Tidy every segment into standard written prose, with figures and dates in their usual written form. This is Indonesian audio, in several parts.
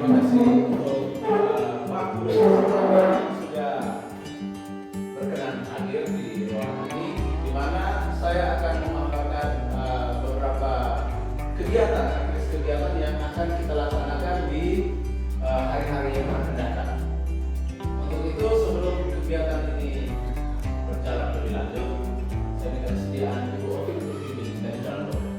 terima kasih untuk Pak Guru yang sudah berkenan hadir di ruangan ini, di mana saya akan memaparkan beberapa kegiatan yang akan kita laksanakan di hari-hari yang akan datang. Untuk itu, sebelum kegiatan ini berjalan lebih lanjut, saya minta kesediaan Ibu Ovi untuk dibimbing dan jalan doa.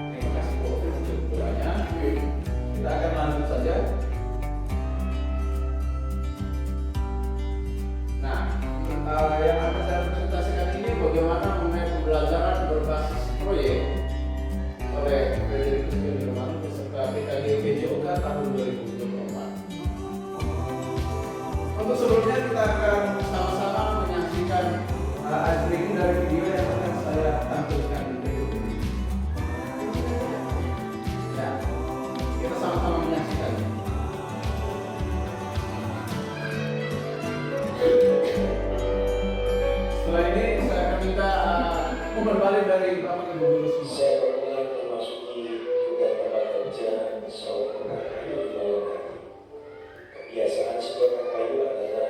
Terima kasih Bu Ovi untuk doanya. Kita akan lanjut saja. Nah, yang akan saya presentasikan ini bagaimana mengenai pembelajaran berbasis proyek oleh Frederick Firman beserta PKG PJOK tahun 2024. Untuk sebelumnya kita akan sama-sama menyaksikan icebreaking dari video yang akan saya tampilkan berikut ini. Ya, kita sama-sama menyaksikannya. Setelah ini saya akan minta umur balik dari Bapak Ibu Guru semua. Saya bermulai memasuki bukan tempat kerja seorang tukang kayu di bawah kaki. Kebiasaan sebuah tukang kayu adalah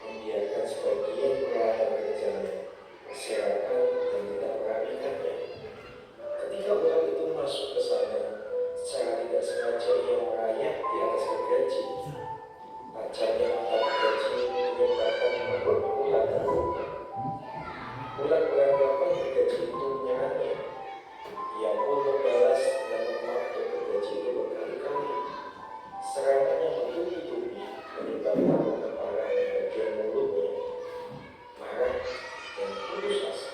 membiarkan sebagian peralatan kerjanya berserakan dan tidak merapikannya. Ketika orang itu masuk ke sana, secara tidak sengaja ia merayap di atas gergaji. Tajamnya mata gergaji menyebabkan membuat ulat terluka. Ulat beranggapan gergaji itu menyerangnya. Ia pun membalas dengan mematuk gergaji itu berkali-kali. Serangannya bertubi-tubi menyebabkan luka parah di bagian mulutnya. Marah dan putus asa,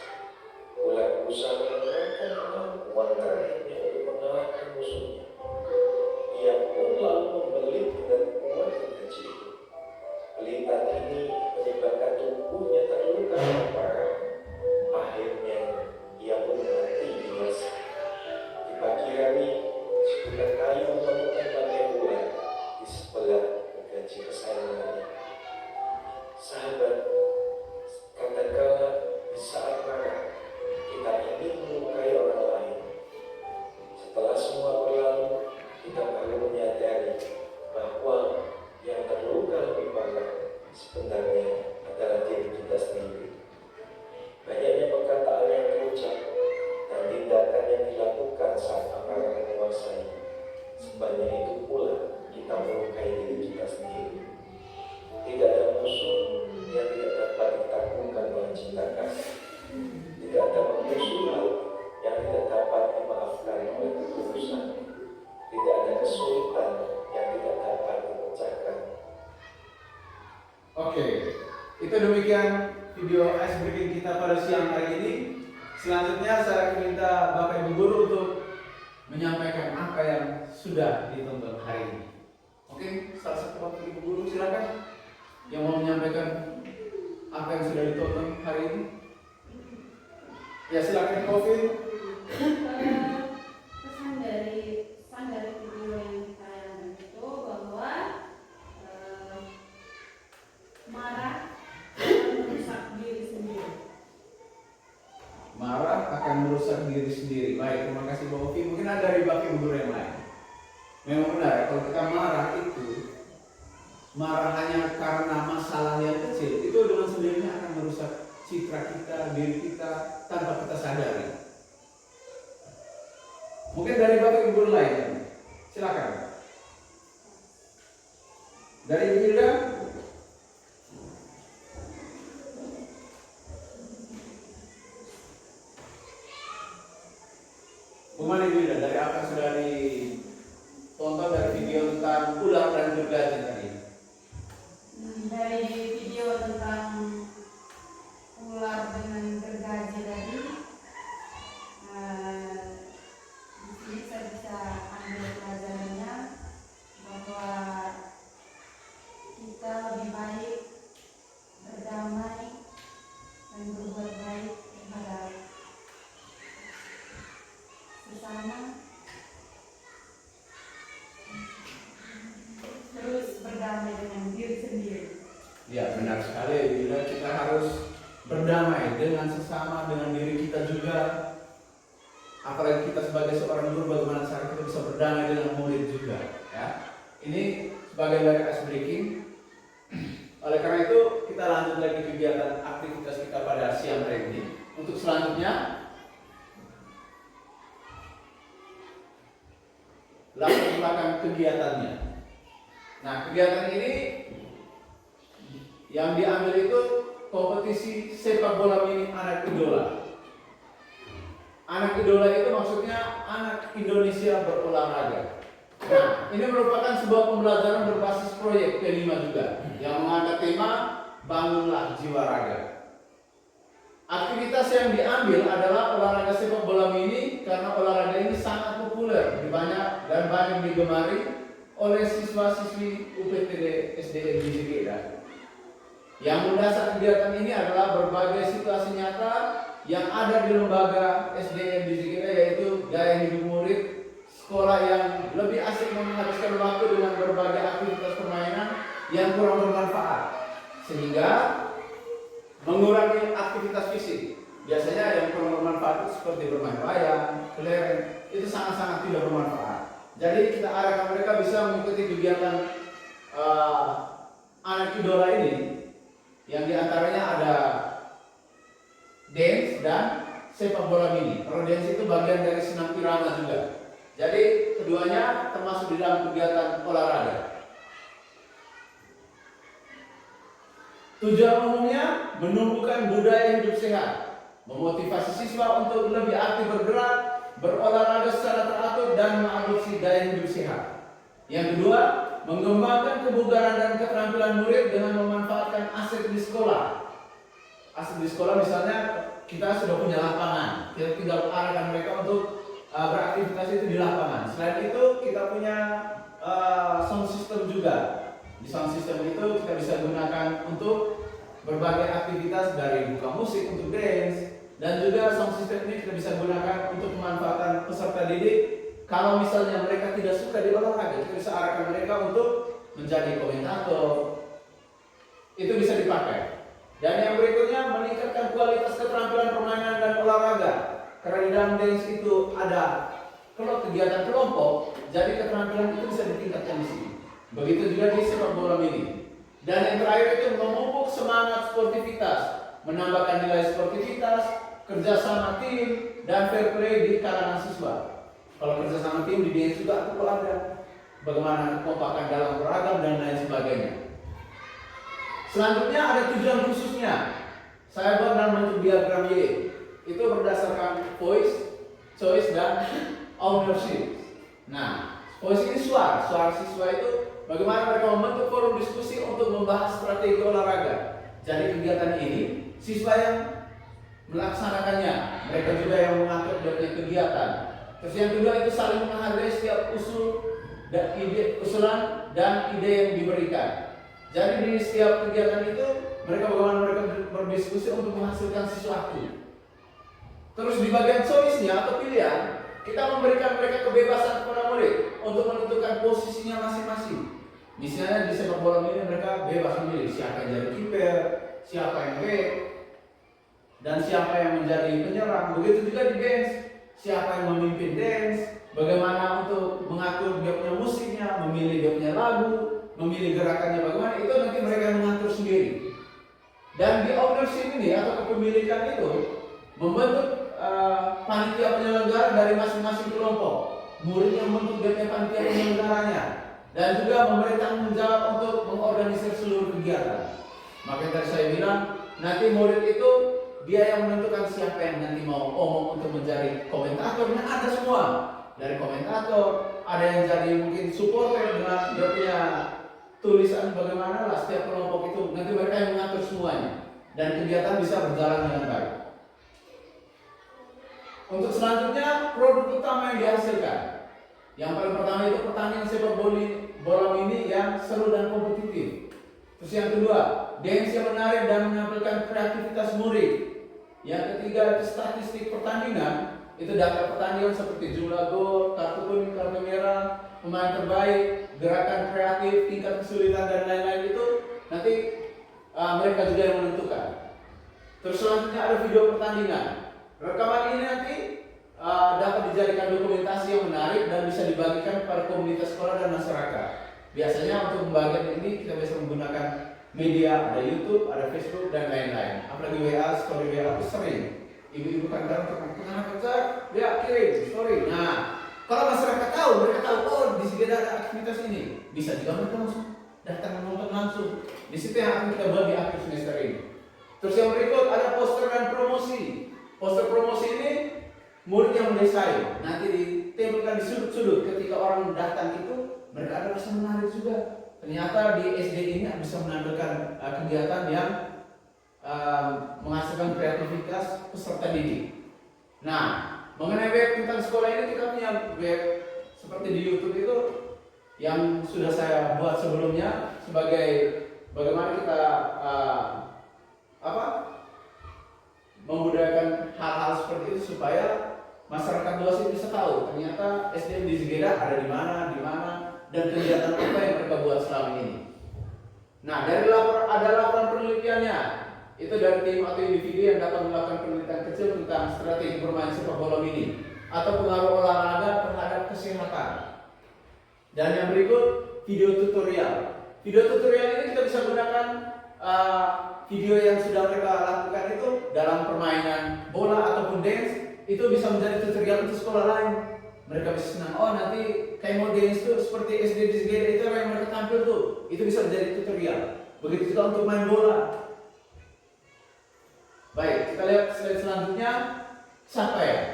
ulat berusaha menggunakan kemampuan terakhirnya untuk mengalahkan musuhnya. Ia pun lalu membelit dengan kuat gergaji itu. Belitan ini menyebabkan tubuhnya terluka dengan parah. Akhirnya ia pun mati binasa. Di pagi hari, sebutan kayu menemukan bangkai ulat di sebelah gergaji kesayangannya. Sahabat, kadangkala di saat marah kita ingin melukai orang lain. Setelah semua berlalu, kita perlu menyadari bahwa yang terluka lebih parah sebenarnya adalah diri kita sendiri. Banyaknya perkataan yang terucap dan tindakan yang dilakukan saat amarah menguasai. Sebanyak itu pula kita melukai diri kita sendiri. Tidak ada musuh yang tidak dapat ditaklukkan oleh cinta kasih. Tidak ada permusuhan yang tidak dapat dimaafkan oleh ketulusan. Tidak ada kesulitan yang tidak dapat dipecahkan. Oke, itu demikian video icebreaking kita pada siang hari ini. Selanjutnya saya akan minta Bapak Ibu Guru untuk menyampaikan apa yang sudah ditonton hari ini. Oke, salah satu Bapak Ibu Guru silakan yang mau menyampaikan apa yang sudah ditonton hari ini. Ya, silakan Covid. Pesan dari video yang ditayangkan itu bahwa marah akan merusak diri sendiri. Marah akan merusak diri sendiri. Baik, terima kasih Bu Ovi. Mungkin ada dari Bapak Ibu Guru yang lain. Memang benar, kalau kita marah itu marah hanya karena masalah yang kecil, itu dengan sendirinya akan merusak citra kita, diri kita tanpa kita sadari. Mungkin dari Bapak Ibu Guru lain, silakan. Dari Ibu Hilda. Bagaimana Ibu Hilda, dari apa yang sudah ditonton dari video tentang ular dan gergaji tadi? Dari video tentang ular dengan gergaji tadi, di sini saya bisa ambil pelajarannya bahwa kita lebih baik berdamai dan berbuat baik benar sekali. Bila kita harus berdamai dengan sesama, dengan diri kita juga. Apalagi kita sebagai seorang guru, bagaimana cara kita bisa berdamai dengan murid juga. Ya, ini sebagai dari ice breaking. Oleh karena itu kita lanjut lagi kegiatan aktivitas kita pada siang hari ini. Untuk selanjutnya, latar belakang kegiatannya. Nah, kegiatan ini yang diambil itu kompetisi sepak bola mini anak idola. Anak idola itu maksudnya anak Indonesia berolahraga. Nah, ini merupakan sebuah pembelajaran berbasis proyek P5 juga yang mengangkat tema Bangunlah Jiwa Raga. Aktivitas yang diambil adalah olahraga sepak bola mini karena olahraga ini sangat populer banyak digemari oleh siswa-siswi UPTD SDN Bizigeda. Yang mendasar kegiatan ini adalah berbagai situasi nyata yang ada di lembaga SDN Bizigeda, yaitu gaya hidup murid, sekolah yang lebih asik menghabiskan waktu dengan berbagai aktivitas permainan yang kurang bermanfaat, sehingga mengurangi aktivitas fisik. Biasanya yang kurang bermanfaat itu seperti bermain wayang, kelereng, itu sangat-sangat tidak bermanfaat. Jadi kita arahkan mereka bisa mengikuti kegiatan anak idola ini, yang diantaranya ada dance dan sepak bola mini. Kalau dance itu bagian dari senam irama juga. Jadi keduanya termasuk di dalam kegiatan olahraga. Tujuan umumnya menumbuhkan budaya hidup sehat, memotivasi siswa untuk lebih aktif bergerak, berolahraga secara teratur dan mengadopsi gaya hidup sehat. Yang kedua, mengembangkan kebugaran dan keterampilan murid dengan memanfaatkan aset di sekolah. Aset di sekolah misalnya kita sudah punya lapangan, kita tinggal arahkan mereka untuk beraktivitas itu di lapangan. Selain itu kita punya sound system juga. Di sound system itu kita bisa gunakan untuk berbagai aktivitas, dari buka musik untuk dance, dan juga sound system ini kita bisa gunakan untuk pemanfaatan peserta didik. Kalau misalnya mereka tidak suka di olahraga, kita bisa arahkan mereka untuk menjadi komentator. Itu bisa dipakai. Dan yang berikutnya, meningkatkan kualitas keterampilan permainan dan olahraga. Karena di dalam dance itu ada kegiatan kelompok, jadi keterampilan itu bisa ditingkatkan di sini. Begitu juga di sepak bola mini. Dan yang terakhir itu memupuk semangat sportivitas, menambahkan nilai sportivitas, kerjasama tim, dan fair play di kalangan siswa. Kalau kerjasama tim di dance juga itu ada bagaimana kekompakan dalam beragam dan lain sebagainya. Selanjutnya ada tujuan khususnya. Saya buat dalam bentuk diagram Y. Itu berdasarkan voice, choice, dan ownership. Nah, voice ini suara siswa itu bagaimana mereka membentuk forum diskusi untuk membahas strategi olahraga. Jadi kegiatan ini siswa yang melaksanakannya, mereka juga yang mengatur dari kegiatan. Terus yang kedua itu saling menghargai setiap usulan dan ide yang diberikan. Jadi di setiap kegiatan itu bagaimana mereka berdiskusi untuk menghasilkan sesuatu. Terus di bagian choice-nya atau pilihan, kita memberikan mereka kebebasan kepada murid untuk menentukan posisinya masing-masing. Misalnya di sepak bola ini mereka bebas memilih siapa yang jadi kiper, siapa yang back, dan siapa yang menjadi penyerang. Begitu juga di dance, siapa yang memimpin dance, bagaimana untuk mengatur dia punya musiknya, memilih dia punya lagu, memilih gerakannya bagaimana, itu nanti mereka yang mengatur sendiri. Dan di ownership ini atau kepemilikan itu membentuk panitia penyelenggara dari masing-masing kelompok. Murid yang membentuk dia punya panitia penyelenggaranya, dan juga memberi tanggung jawab untuk mengorganisir seluruh kegiatan. Makanya tadi saya bilang, nanti murid itu dia yang menentukan siapa yang nanti mau ngomong untuk menjadi komentatornya, ada semua. Dari komentator, ada yang jadi mungkin supporter dengan dia punya tulisan bagaimana lah setiap kelompok itu, nanti mereka yang mengatur semuanya. Dan kegiatan bisa berjalan dengan baik. Untuk selanjutnya, produk utama yang dihasilkan. Yang paling pertama itu pertandingan sepak bola mini yang seru dan kompetitif. Terus yang kedua, dance yang menarik dan menampilkan kreativitas murid. Yang ketiga itu statistik pertandingan. Itu data pertandingan seperti jumlah gol, kartu kuning, kartu merah, pemain terbaik, gerakan kreatif, tingkat kesulitan dan lain-lain itu nanti mereka juga yang menentukan. Terus selanjutnya ada video pertandingan. Rekaman ini nanti dapat dijadikan dokumentasi yang menarik dan bisa dibagikan kepada komunitas sekolah dan masyarakat. Biasanya untuk pembagian ini kita bisa menggunakan media, ada YouTube, ada Facebook, dan lain-lain. Apalagi WA, story WA itu sering. Ibu-ibu kadang tengah kerja, dia kirim story. Nah, kalau masyarakat tahu, mereka tahu, oh di sini ada aktivitas ini, bisa juga mereka langsung datang menonton langsung. Di situ yang akan kita buat di akhir semester ini. Terus yang berikut ada poster dan promosi. Poster promosi ini murid yang mendesain, nanti ditempelkan di sudut-sudut. Ketika orang datang itu, mereka ada rasa menarik juga. Ternyata di SD ini bisa menampilkan kegiatan yang menghasilkan kreativitas peserta didik. Nah, mengenai web tentang sekolah ini kita punya web seperti di YouTube itu yang sudah saya buat sebelumnya sebagai bagaimana kita membudayakan hal-hal seperti itu supaya masyarakat luas ini bisa tahu ternyata SDN di Zigeda ada di mana, dan kegiatan apa yang mereka buat selama ini. Nah, dari ada laporan penelitiannya. Itu dari tim atau individu yang dapat melakukan penelitian kecil tentang strategi bermain sepak bola mini atau pengaruh olahraga terhadap kesehatan. Dan yang berikut video tutorial. Video tutorial ini kita bisa gunakan video yang sudah mereka lakukan itu dalam permainan bola ataupun dance, itu bisa menjadi tutorial untuk sekolah lain. Mereka bisa senang, oh nanti kayak mau dance tuh seperti SD di Zigeda itu yang mereka tampil tuh, itu bisa menjadi tutorial. Begitu juga untuk main bola. Baik, kita lihat slide selanjutnya, capaian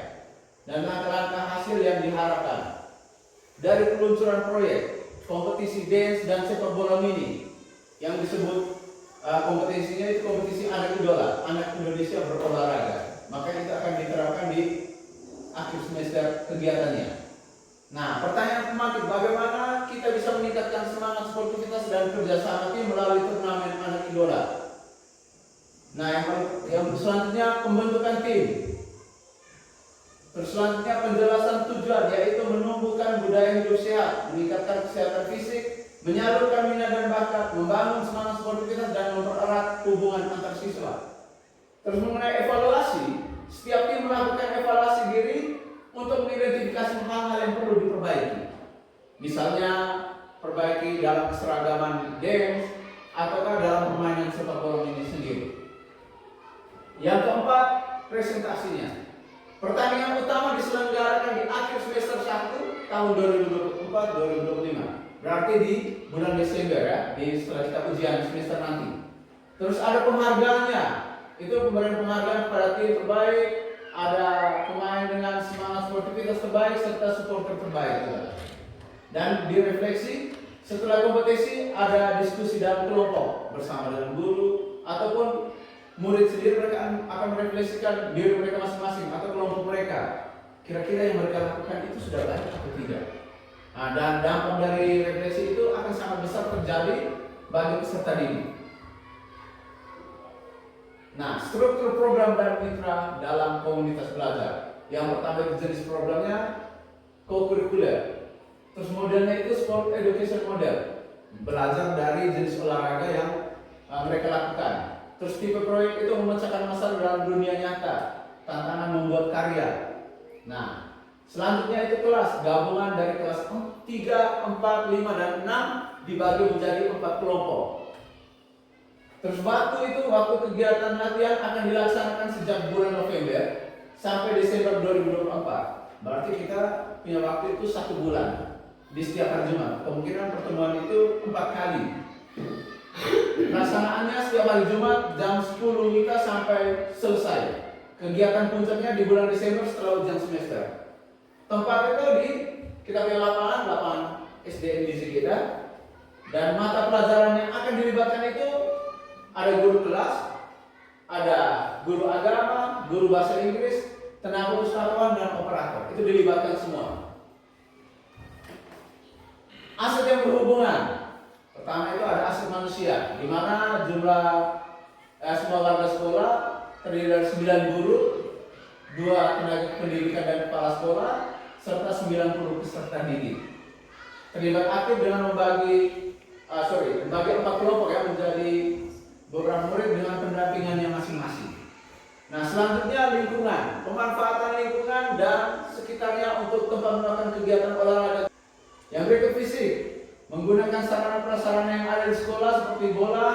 dan langkah-langkah hasil yang diharapkan dari peluncuran proyek kompetisi dance dan sepak bola mini yang disebut kompetisinya itu kompetisi anak idola, anak Indonesia berolahraga. Maka itu akan diterapkan di akhir semester kegiatannya. Nah, pertanyaan pemakai, bagaimana kita bisa meningkatkan semangat sportivitas dan kerjasama tim melalui turnamen anak idola? Nah, yang selanjutnya pembentukan tim. Terus selanjutnya penjelasan tujuan, yaitu menumbuhkan budaya hidup sehat, meningkatkan kesehatan fisik, menyalurkan minat dan bakat, membangun semangat sportivitas dan mempererat hubungan antar siswa. Terus mengenai evaluasi, setiap tim melakukan evaluasi diri untuk mengidentifikasi hal-hal yang perlu diperbaiki. Misalnya perbaiki dalam keseragaman dance ataukah dalam permainan sepak bola ini sendiri. Yang keempat, presentasinya. Pertandingan utama diselenggarakan di akhir semester 1 tahun 2024-2025. Berarti di bulan Desember ya, setelah kita ujian semester nanti. Terus ada penghargaannya. Itu pemberian penghargaan kepada tim terbaik, ada pemain dengan semangat sportivitas terbaik serta supporter terbaik. Dan direfleksi setelah kompetisi ada diskusi dalam kelompok bersama dengan guru ataupun murid sendiri. Mereka akan merefleksikan diri mereka masing-masing atau kelompok mereka. Kira-kira yang mereka lakukan itu sudah baik atau tidak. Nah, dan dampak dari refleksi itu akan sangat besar terjadi bagi peserta didik. Nah, struktur program dan mitra dalam komunitas belajar. Yang pertama itu jenis programnya co-curricular. Terus modelnya itu sport education model. Belajar dari jenis olahraga yang mereka lakukan. Terus tipe proyek itu memecahkan masalah dalam dunia nyata, tantangan membuat karya. Nah, selanjutnya itu kelas, gabungan dari kelas 3, 4, 5, dan 6 dibagi menjadi 4 kelompok. Terus waktu kegiatan latihan akan dilaksanakan sejak bulan November sampai Desember 2024. Berarti kita punya waktu itu 1 bulan di setiap hari Jumat. Kemungkinan pertemuan itu 4 kali. Pelaksanaannya setiap hari Jumat jam 10 WITA sampai selesai. Kegiatan puncaknya di bulan Desember setelah ujian semester. Tempat itu kita punya lapangan SDN di Zigeda, dan mata pelajaran yang akan dilibatkan itu ada guru kelas, ada guru agama, guru bahasa Inggris, tenaga pustakawan, dan operator. Itu dilibatkan semua. Aset yang berhubungan. Pertama itu ada aset manusia, di mana jumlah semua warga sekolah terdiri dari 9 guru, 2 tenaga pendidikan dan kepala sekolah, serta 90 peserta didik. Terlibat aktif dengan membagi 4 kelompok ya, menjadi beberapa murid dengan pendampingannya masing-masing. Nah, selanjutnya lingkungan, pemanfaatan lingkungan dan sekitarnya untuk tempat melakukan kegiatan olahraga. Yang berikut fisik, menggunakan sarana prasarana yang ada di sekolah seperti bola,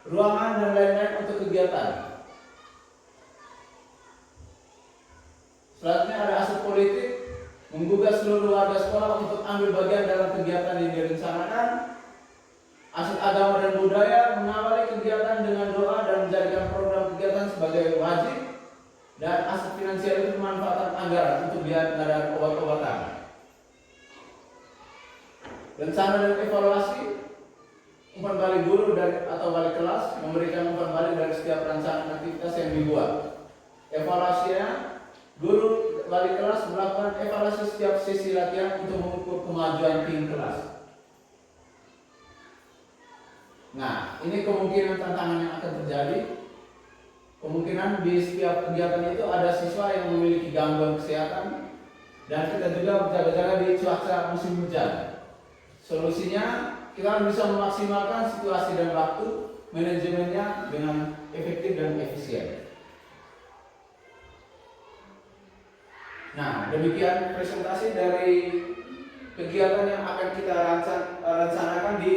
ruangan dan lain-lain untuk kegiatan. Selanjutnya ada aspek politik, menggugah seluruh warga sekolah untuk ambil bagian dalam kegiatan yang direncanakan. Aspek agama dan budaya, mengawali kegiatan dengan doa dan menjadikan program kegiatan sebagai wajib. Dan aspek finansial itu pemanfaatan anggaran untuk biaya pengadaan obat-obatan. Rencana dan evaluasi, umpan balik guru atau balik kelas, memberikan umpan balik dari setiap rancangan aktivitas yang dibuat. Evaluasinya, guru balik kelas melakukan evaluasi setiap sesi latihan untuk mengukur kemajuan tim kelas. Nah, ini kemungkinan tantangan yang akan terjadi. Kemungkinan di setiap kegiatan itu ada siswa yang memiliki gangguan kesehatan, dan kita juga berjaga-jaga di cuaca musim hujan. Solusinya, kita bisa memaksimalkan situasi dan waktu manajemennya dengan efektif dan efisien. Nah, demikian presentasi dari kegiatan yang akan kita rencanakan di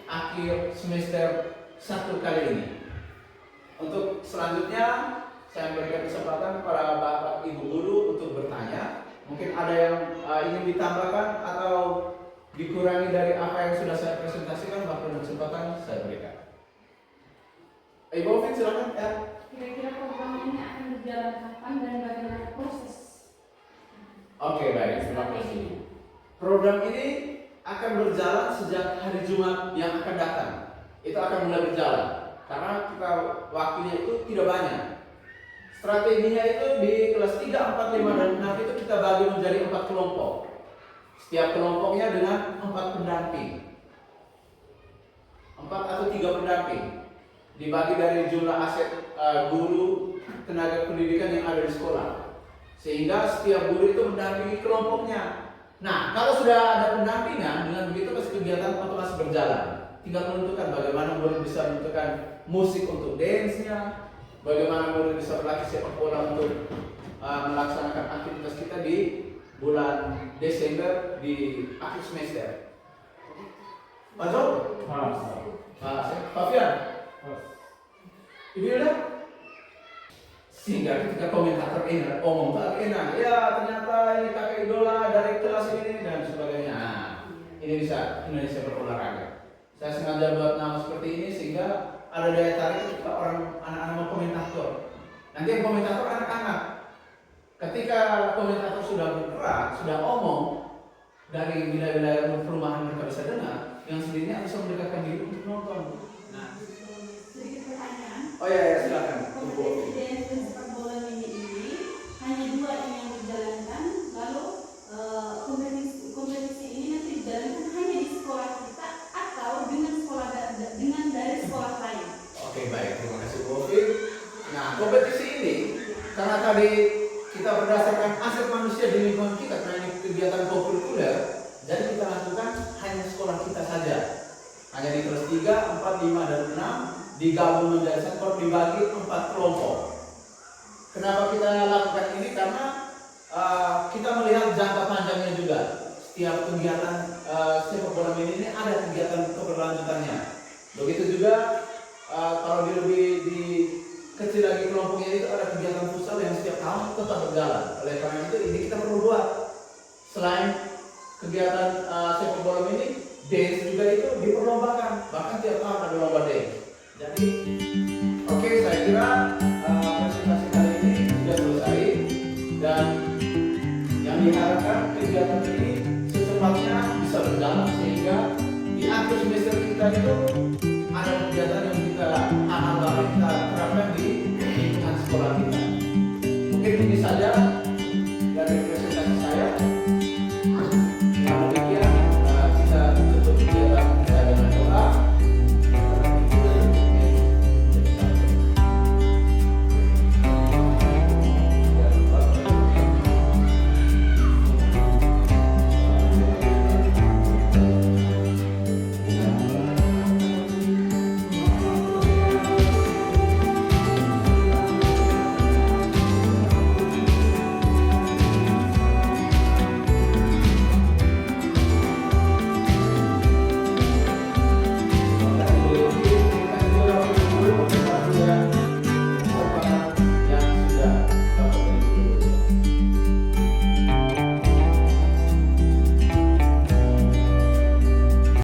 akhir semester 1 kali ini. Untuk selanjutnya, saya memberikan kesempatan kepada Bapak Ibu Guru untuk bertanya. Mungkin ada yang ingin ditambahkan atau dikurangi dari apa yang sudah saya presentasikan, waktu dan kesempatan saya berikan. Ibu Ovin, silakan ya. Kira-kira program ini akan berjalan kapan dan bagaimana proses? Oke, baik, terima kasih. Program ini akan berjalan sejak hari Jumat yang akan datang. Itu akan mulai berjalan karena kita waktunya itu tidak banyak. Strateginya itu di kelas 3, 4, 5, dan 6 itu kita bagi menjadi 4 kelompok. Setiap kelompoknya dengan 4 pendamping, 4 atau 3 pendamping, dibagi dari jumlah aset guru tenaga pendidikan yang ada di sekolah, sehingga setiap guru itu mendampingi kelompoknya. Nah, kalau sudah ada pendampingan, dengan begitu kegiatan otomatis berjalan. Tinggal menentukan bagaimana murid bisa menentukan musik untuk dance-nya, bagaimana murid bisa berlatih sepak bola untuk melaksanakan aktivitas kita di bulan Desember di akhir semester. Pak Jo? Pak Fian? Ini udah? Sehingga ketika komentator enak, omong tak enak, ya ternyata ini kakak idola dari kelas ini dan sebagainya. Nah, ini bisa Indonesia berolahraga. Saya sengaja buat nama seperti ini sehingga ada daya tarik ketika orang anak-anak mau komentator. Nanti yang komentator anak-anak. Ketika komentator sudah bergerak, sudah omong dari wilayah-wilayah perumahan mereka bisa dengar, yang sendirinya bisa mendekatkan diri untuk nonton. Nah, Sedikit pertanyaan. oh ya silakan. Kompetisi dance dan sepak bola mini ini hanya 2 ini yang dijalankan, lalu kompetisi ini nanti dijalankan hanya di sekolah kita atau dengan dari sekolah lain. Oke, baik, terima kasih Bu Ovi. Nah, kompetisi ini karena tadi kita berdasarkan aset manusia di lingkungan kita karena ini kegiatan kokurikuler, jadi kita lakukan hanya sekolah kita saja. Hanya di kelas 3, 4, 5, dan 6 digabung menjadi satu, dibagi 4 kelompok. Kenapa kita lakukan ini? Karena kita melihat jangka panjangnya juga. Setiap kegiatan sepak bola mini ini ada kegiatan keberlanjutannya. Begitu juga kalau di kecil lagi kelompoknya itu ada kegiatan futsal yang setiap tahun tetap berjalan. Oleh karena itu ini kita perlu buat selain kegiatan sepak bola mini, dance juga itu diperlombakan. Bahkan tiap tahun ada lomba dance. Jadi, oke, saya kira presentasi kali ini sudah selesai dan yang diharapkan kegiatan ini secepatnya bisa berjalan sehingga di akhir semester kita itu ada kegiatan yang kita terapkan di lingkungan sekolah kita. Mungkin ini saja